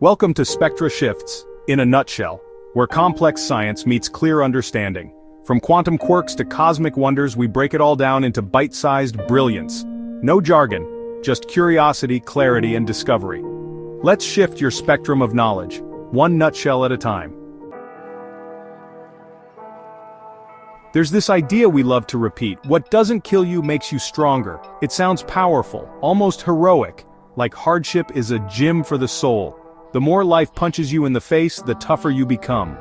Welcome to Spectra Shifts, in a nutshell, where complex science meets clear understanding. From quantum quirks to cosmic wonders, we break it all down into bite-sized brilliance. No jargon, just curiosity, clarity, and discovery. Let's shift your spectrum of knowledge, one nutshell at a time. There's this idea we love to repeat: what doesn't kill you makes you stronger. It sounds powerful, almost heroic, like hardship is a gym for the soul. The more life punches you in the face, the tougher you become.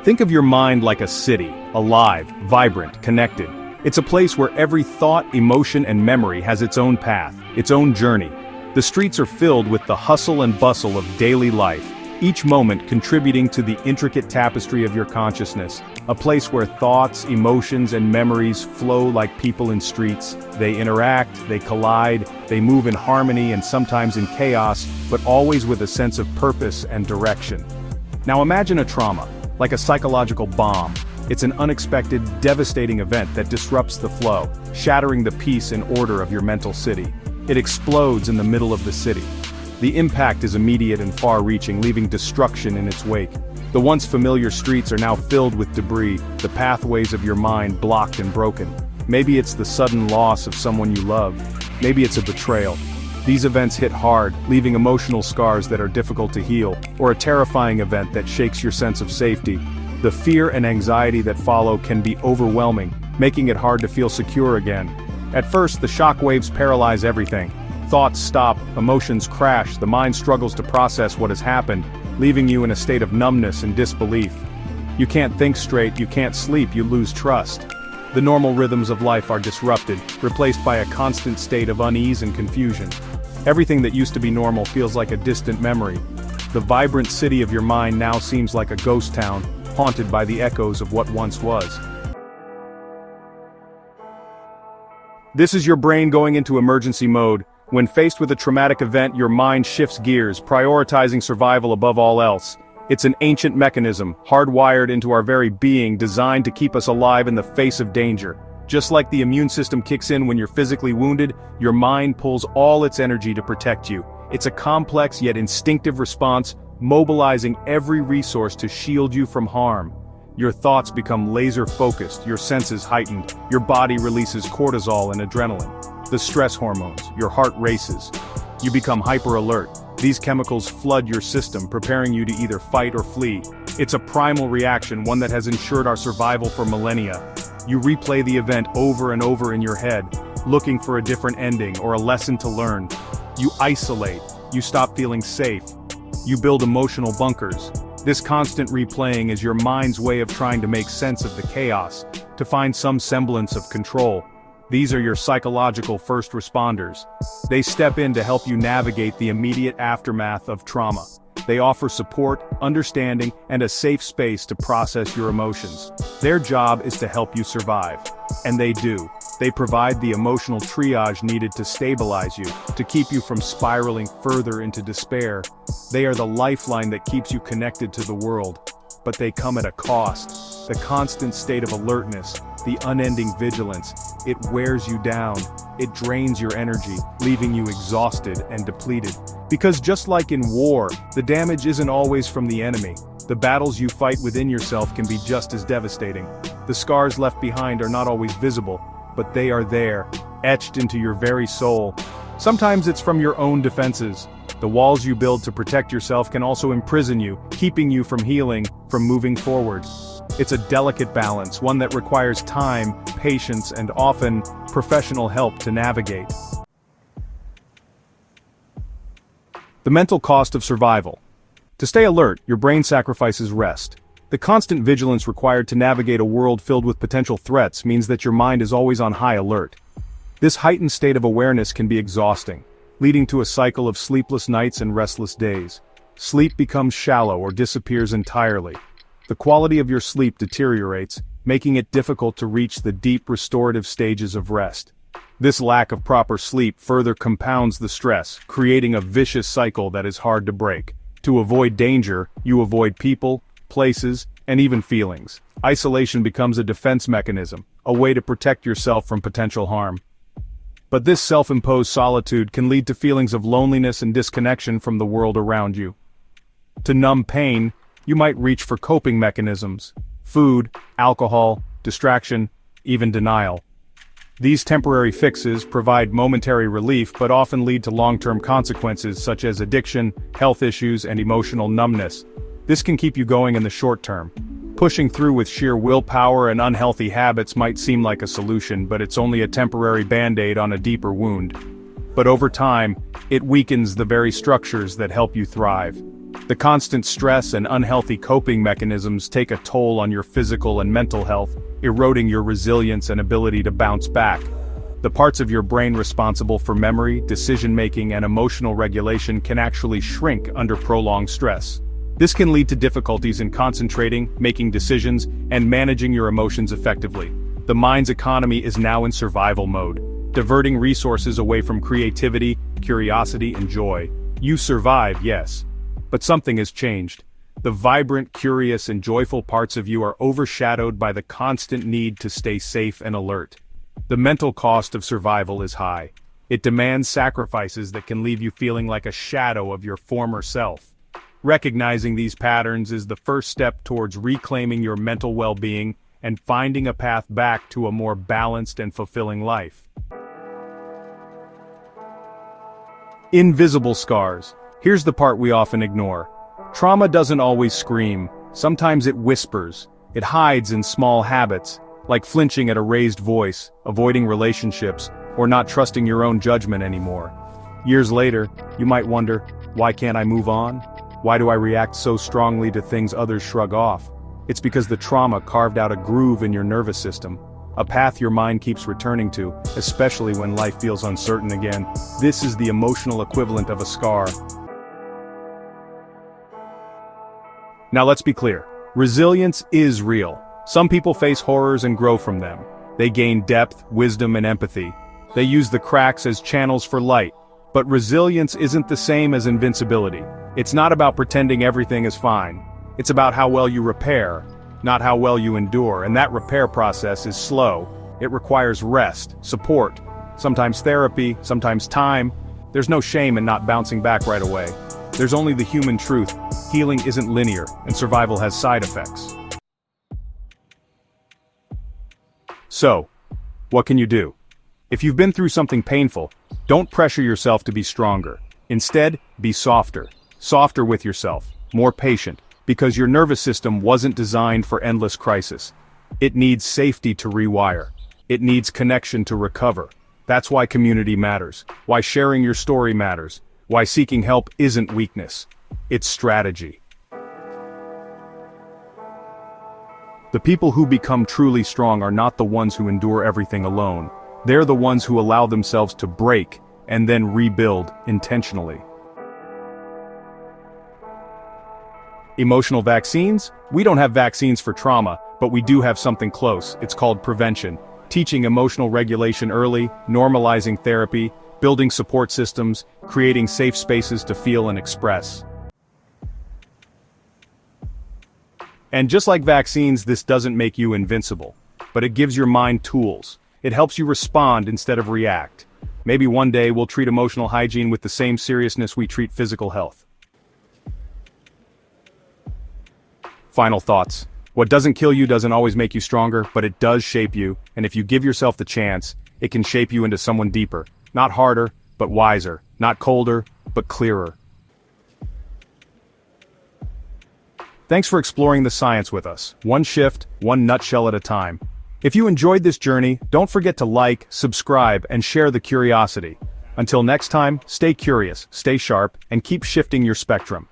Think of your mind like a city, alive, vibrant, connected. It's a place where every thought, emotion, and memory has its own path, its own journey. The streets are filled with the hustle and bustle of daily life, each moment contributing to the intricate tapestry of your consciousness, a place where thoughts, emotions, and memories flow like people in streets. They interact, they collide, they move in harmony and sometimes in chaos, but always with a sense of purpose and direction. Now imagine a trauma, like a psychological bomb. It's an unexpected, devastating event that disrupts the flow, shattering the peace and order of your mental city. It explodes in the middle of the city. The impact is immediate and far-reaching, leaving destruction in its wake. The once familiar streets are now filled with debris, the pathways of your mind blocked and broken. Maybe it's the sudden loss of someone you love. Maybe it's a betrayal. These events hit hard, leaving emotional scars that are difficult to heal, or a terrifying event that shakes your sense of safety. The fear and anxiety that follow can be overwhelming, making it hard to feel secure again. At first, the shock waves paralyze everything. Thoughts stop, emotions crash, the mind struggles to process what has happened, leaving you in a state of numbness and disbelief. You can't think straight, you can't sleep, you lose trust. The normal rhythms of life are disrupted, replaced by a constant state of unease and confusion. Everything that used to be normal feels like a distant memory. The vibrant city of your mind now seems like a ghost town, haunted by the echoes of what once was. This is your brain going into emergency mode. When faced with a traumatic event, your mind shifts gears, prioritizing survival above all else. It's an ancient mechanism, hardwired into our very being, designed to keep us alive in the face of danger. Just like the immune system kicks in when you're physically wounded, your mind pulls all its energy to protect you. It's a complex yet instinctive response, mobilizing every resource to shield you from harm. Your thoughts become laser-focused, your senses heightened, your body releases cortisol and adrenaline. The stress hormones, your heart races. You become hyper-alert. These chemicals flood your system, preparing you to either fight or flee. It's a primal reaction, one that has ensured our survival for millennia. You replay the event over and over in your head, looking for a different ending or a lesson to learn. You isolate. You stop feeling safe. You build emotional bunkers. This constant replaying is your mind's way of trying to make sense of the chaos, to find some semblance of control. These are your psychological first responders. They step in to help you navigate the immediate aftermath of trauma. They offer support, understanding, and a safe space to process your emotions. Their job is to help you survive. And they do. They provide the emotional triage needed to stabilize you, to keep you from spiraling further into despair. They are the lifeline that keeps you connected to the world. But they come at a cost. The constant state of alertness, the unending vigilance, it wears you down. It drains your energy, leaving you exhausted and depleted. Because just like in war, the damage isn't always from the enemy. The battles you fight within yourself can be just as devastating. The scars left behind are not always visible, but they are there, etched into your very soul. Sometimes it's from your own defenses. The walls you build to protect yourself can also imprison you, keeping you from healing, from moving forward. It's a delicate balance, one that requires time, patience, and often professional help to navigate. The mental cost of survival. To stay alert, your brain sacrifices rest. The constant vigilance required to navigate a world filled with potential threats means that your mind is always on high alert. This heightened state of awareness can be exhausting, leading to a cycle of sleepless nights and restless days. Sleep becomes shallow or disappears entirely. The quality of your sleep deteriorates, making it difficult to reach the deep restorative stages of rest. This lack of proper sleep further compounds the stress, creating a vicious cycle that is hard to break. To avoid danger, you avoid people, places, and even feelings. Isolation becomes a defense mechanism, a way to protect yourself from potential harm. But this self-imposed solitude can lead to feelings of loneliness and disconnection from the world around you. To numb pain, you might reach for coping mechanisms: food, alcohol, distraction, even denial. These temporary fixes provide momentary relief but often lead to long-term consequences such as addiction, health issues, and emotional numbness. This can keep you going in the short term. Pushing through with sheer willpower and unhealthy habits might seem like a solution, but it's only a temporary band-aid on a deeper wound. But over time, it weakens the very structures that help you thrive. The constant stress and unhealthy coping mechanisms take a toll on your physical and mental health, eroding your resilience and ability to bounce back. The parts of your brain responsible for memory, decision-making, and emotional regulation can actually shrink under prolonged stress. This can lead to difficulties in concentrating, making decisions, and managing your emotions effectively. The mind's economy is now in survival mode, diverting resources away from creativity, curiosity, and joy. You survive, yes. But something has changed. The vibrant, curious, and joyful parts of you are overshadowed by the constant need to stay safe and alert. The mental cost of survival is high. It demands sacrifices that can leave you feeling like a shadow of your former self. Recognizing these patterns is the first step towards reclaiming your mental well-being and finding a path back to a more balanced and fulfilling life. Invisible scars. Here's the part we often ignore. Trauma doesn't always scream. Sometimes it whispers. It hides in small habits, like flinching at a raised voice, avoiding relationships, or not trusting your own judgment anymore. Years later, you might wonder, why can't I move on? Why do I react so strongly to things others shrug off? It's because the trauma carved out a groove in your nervous system, a path your mind keeps returning to, especially when life feels uncertain again. This is the emotional equivalent of a scar. Now let's be clear. Resilience is real. Some people face horrors and grow from them. They gain depth, wisdom, and empathy. They use the cracks as channels for light. But resilience isn't the same as invincibility. It's not about pretending everything is fine. It's about how well you repair, not how well you endure, and that repair process is slow. It requires rest, support, sometimes therapy, sometimes time. There's no shame in not bouncing back right away. There's only the human truth. Healing isn't linear, and survival has side effects. So, what can you do? If you've been through something painful, don't pressure yourself to be stronger. Instead, be softer. Softer with yourself, more patient, because your nervous system wasn't designed for endless crisis. It needs safety to rewire. It needs connection to recover. That's why community matters, why sharing your story matters, why seeking help isn't weakness. It's strategy. The people who become truly strong are not the ones who endure everything alone. They're the ones who allow themselves to break and then rebuild intentionally. Emotional vaccines? We don't have vaccines for trauma, but we do have something close. It's called prevention. Teaching emotional regulation early, normalizing therapy, building support systems, creating safe spaces to feel and express. And just like vaccines, this doesn't make you invincible, but it gives your mind tools. It helps you respond instead of react. Maybe one day we'll treat emotional hygiene with the same seriousness we treat physical health. Final thoughts. What doesn't kill you doesn't always make you stronger, but it does shape you, and if you give yourself the chance, it can shape you into someone deeper. Not harder, but wiser. Not colder, but clearer. Thanks for exploring the science with us, one shift, one nutshell at a time. If you enjoyed this journey, don't forget to like, subscribe, and share the curiosity. Until next time, stay curious, stay sharp, and keep shifting your spectrum.